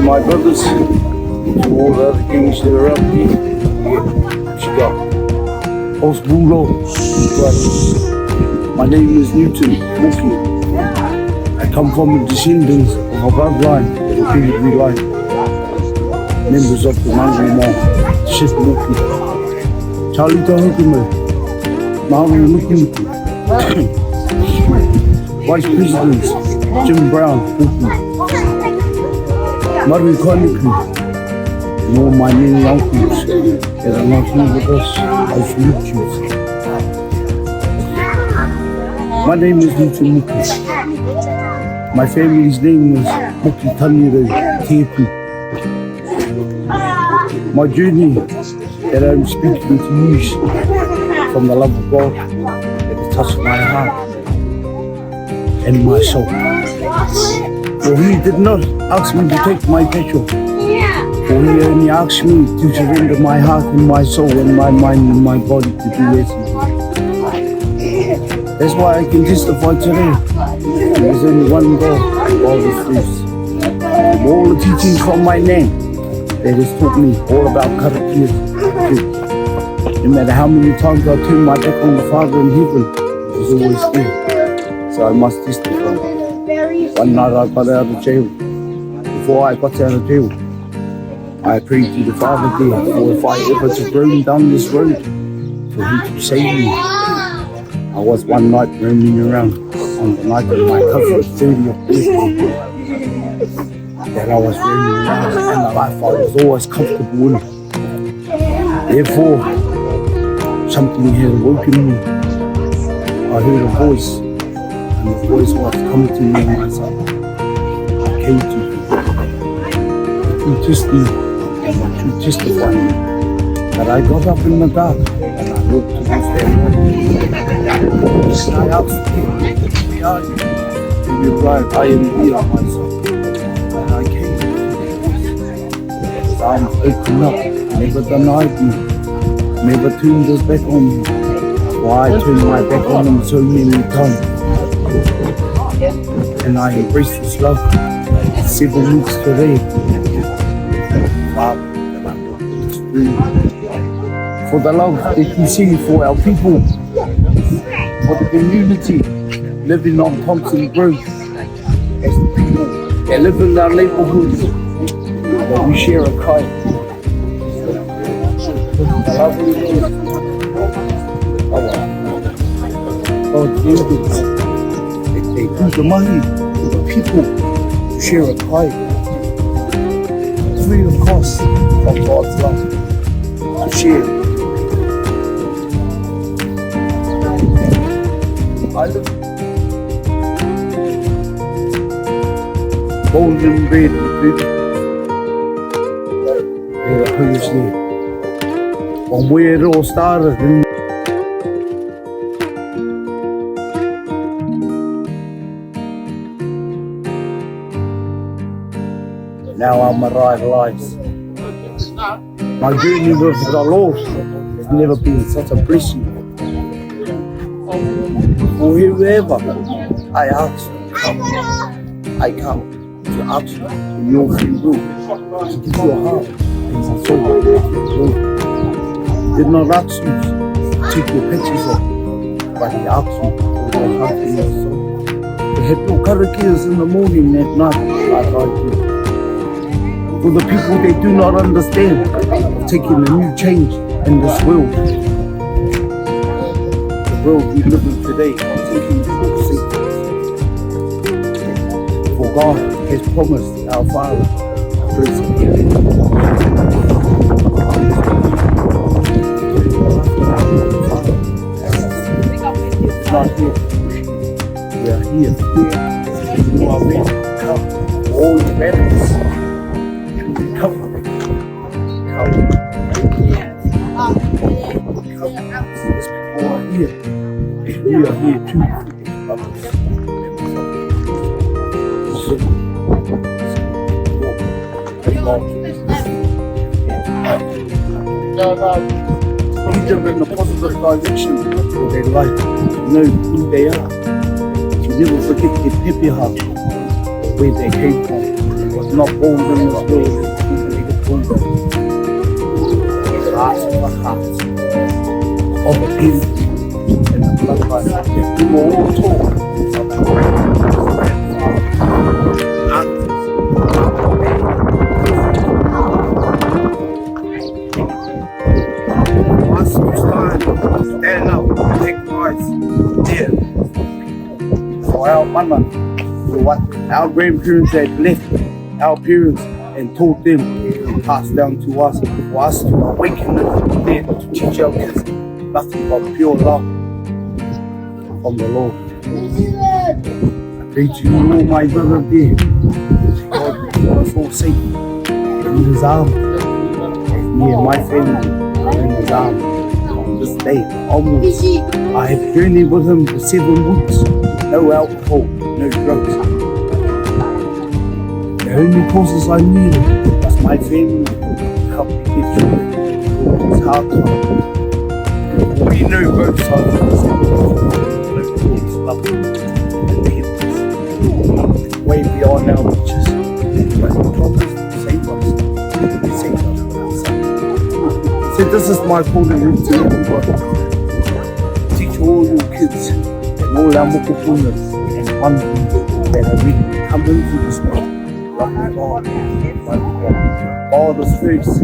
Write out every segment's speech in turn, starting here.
my brothers, to all the other kings that are up here. She got Osbulo. My name is Newton Muki. I come from the descendants of a bloodline, the Piggy line, members of the Mangu Shit Muki. Charlie Tahukuma, Maui Muki, Vice Presidents, Jim Brown, Muki, Marvin Koniku, and all my many uncles that are not here with us as YouTubers. My name is Newton Muki. My family's name was Muki Taniro Tepu. My journey that I'm speaking to you from the love of God that has touched my heart and my soul. For he did not ask me to take my petrol. For he only asked me to surrender my heart and my soul and my mind and my body to do as he did. That's why I can testify today. There's only one God, God is first. All the teachings from my name that has taught me all about Karakia. No matter how many times I turn my back on the Father in heaven, He's always there. So I must testify. One night I got out of jail. Before I got out of jail, I prayed to the Father there, for if I ever to roam down this road, for Him to save me. I was one night roaming around on the night of my cousin's 30th birthday. That I was roaming around and the life I was always comfortable in. Therefore, something had awoken me. I heard a voice, and the voice was coming to me on my side. I came to you. To test me, and to testify me. That I got up in the dark, and I looked to this family. And I asked him, where are you? He replied, I am here, my son. And I came to his arms opened up, never denied me, never turned his back on me. For I turned my back on him so many times. And I embraced his love 7 weeks today. Father, that I'm through. For the love that you see for our people, for the community living on Thompson Grove, as the people that live in our neighborhoods, that we share a kind. The love of God gave us that they do the money to the people to share a kind. Free of cost of God's love to share. I look golden bread with people. They're obviously from where it all started. Now I'm arrived lives. My journey with the Lord has never been such a blessing. For whoever I ask to come, I come to ask you in your free will to give your heart and your soul. He did not ask you to take your pictures off, but He asked you to put your heart and your soul. They had no karakias in the morning and at night, like I do. For the people they do not understand, taking a new change in this world. The world we live in today, taking true secrets. For God has promised our Father a blessing. Not here. We are here. You are ready to come. All your battles. Come. These people are here. We are here too. Lead them in the positive direction of their life. Know who they are. To never forget their peppy heart, where they came from, and what It's not golden as well. It's only the golden. Hearts of the hearts of the people and the bloodline. We were all taught of the once you stand up, take rights, dear. For our mother, what our grandparents had left our parents and taught them and passed down to us, for us to awaken them there to teach our kids nothing but pure love from the Lord. I pray to you, all my brother dear, God keep us all safe in His arms, me and my family are in His arms. On this day onwards, I have journeyed with Him for 7 weeks, no alcohol, no drugs. The only causes I needed was my family to help me get through this hard time. We know both sides of the same. It's love and forgiveness. Way beyond our reaches. But He promised to save us. He saved us with His Son. So this is my calling to everybody. Teach all your kids and all our mokopunas and one thing that are really come into this world. Love God. God is first.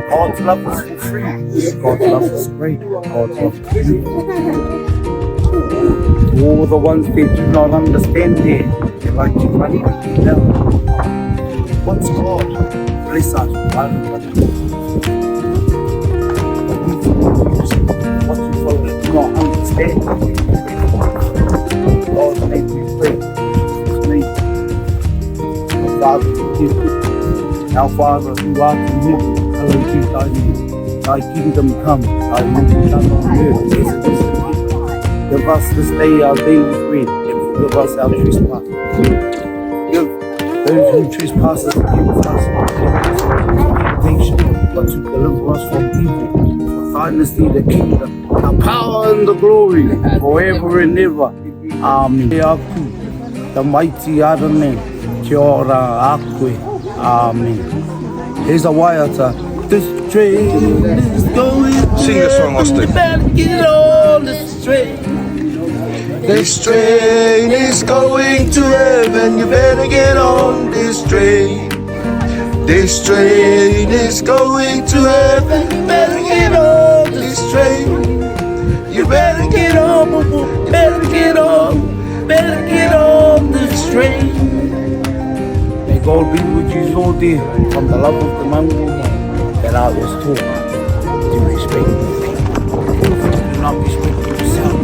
God's love is for free. God's love is great. God's love is free. All the ones that do not understand it, they like to run like you down. What's God? Bless us one another. But we what you follow do not understand. God made me pray. Father, our Father who art in heaven, hallowed be thy name. Thy kingdom come, thy will be done on earth as it is in heaven. Give us this day our daily bread, and forgive us our trespasses. Forgive those who trespass against us, and lead us not into temptation, but to deliver us from evil. For thine is the kingdom, the power and the glory, forever and ever. Amen. The mighty Adonai. Kia ora akwe. Amen. Here's a waiata. This train is going to Sing the song, Austin. You better get on this train. This train is going to heaven. You better get on this train. This train is going to heaven. You better get on this train. You better get on, better get on, better get on this train. May God be with you all day from the love of the mango that I was taught to respect people. Do not respect yourself.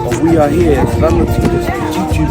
But we are here as relatives to teach you.